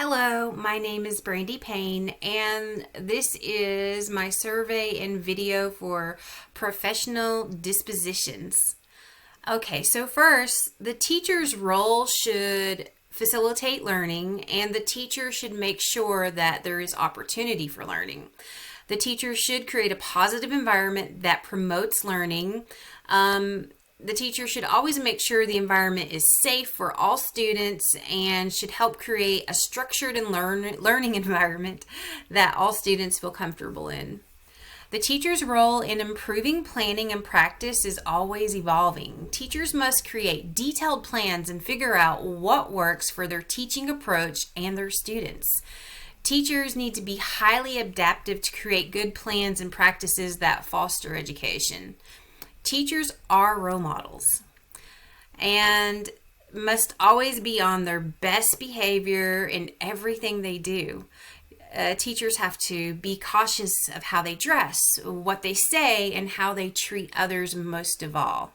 Hello, my name is Brandy Payne, and this is my survey and video for professional dispositions. Okay, so first, the teacher's role should facilitate learning, and the teacher should make sure that there is opportunity for learning. The teacher should create a positive environment that promotes learning. The teacher should always make sure the environment is safe for all students and should help create a structured and learning environment that all students feel comfortable in. The teacher's role in improving planning and practice is always evolving. Teachers must create detailed plans and figure out what works for their teaching approach and their students. Teachers need to be highly adaptive to create good plans and practices that foster education. Teachers are role models and must always be on their best behavior in everything they do. Teachers have to be cautious of how they dress, what they say, and how they treat others most of all,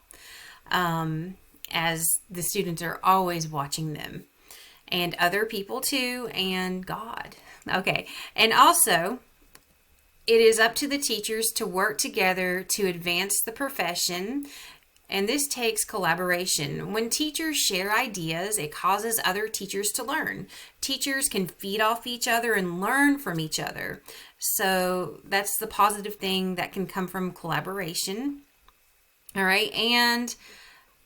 as the students are always watching them and other people too, and God. Okay, and also, it is up to the teachers to work together to advance the profession, and this takes collaboration. When teachers share ideas, it causes other teachers to learn. Teachers can feed off each other and learn from each other. So that's the positive thing that can come from collaboration. All right, and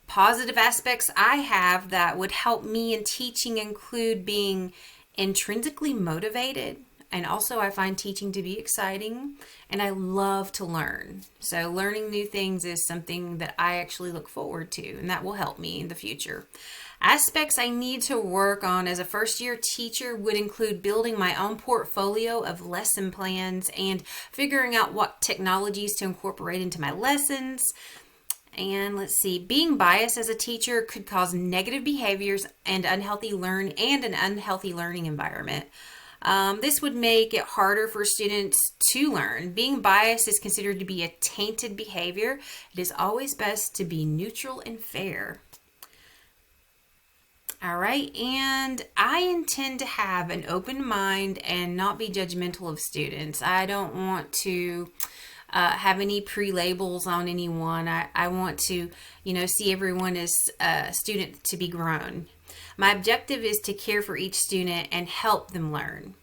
positive aspects I have that would help me in teaching include being intrinsically motivated. And also I find teaching to be exciting and I love to learn. So learning new things is something that I actually look forward to, and that will help me in the future. Aspects I need to work on as a first-year teacher would include building my own portfolio of lesson plans and figuring out what technologies to incorporate into my lessons. And let's see, being biased as a teacher could cause negative behaviors and an unhealthy learning environment. This would make it harder for students to learn. Being biased is considered to be a tainted behavior. It is always best to be neutral and fair. All right, and I intend to have an open mind and not be judgmental of students. I don't want to have any pre-labels on anyone. I want to, see everyone as a student to be grown. My objective is to care for each student and help them learn.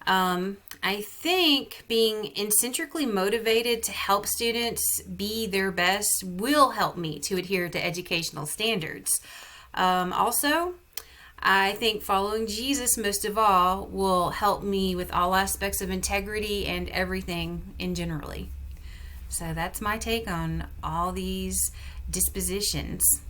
I think being intrinsically motivated to help students be their best will help me to adhere to educational standards. Also, I think following Jesus most of all will help me with all aspects of integrity and everything in generally. So that's my take on all these dispositions.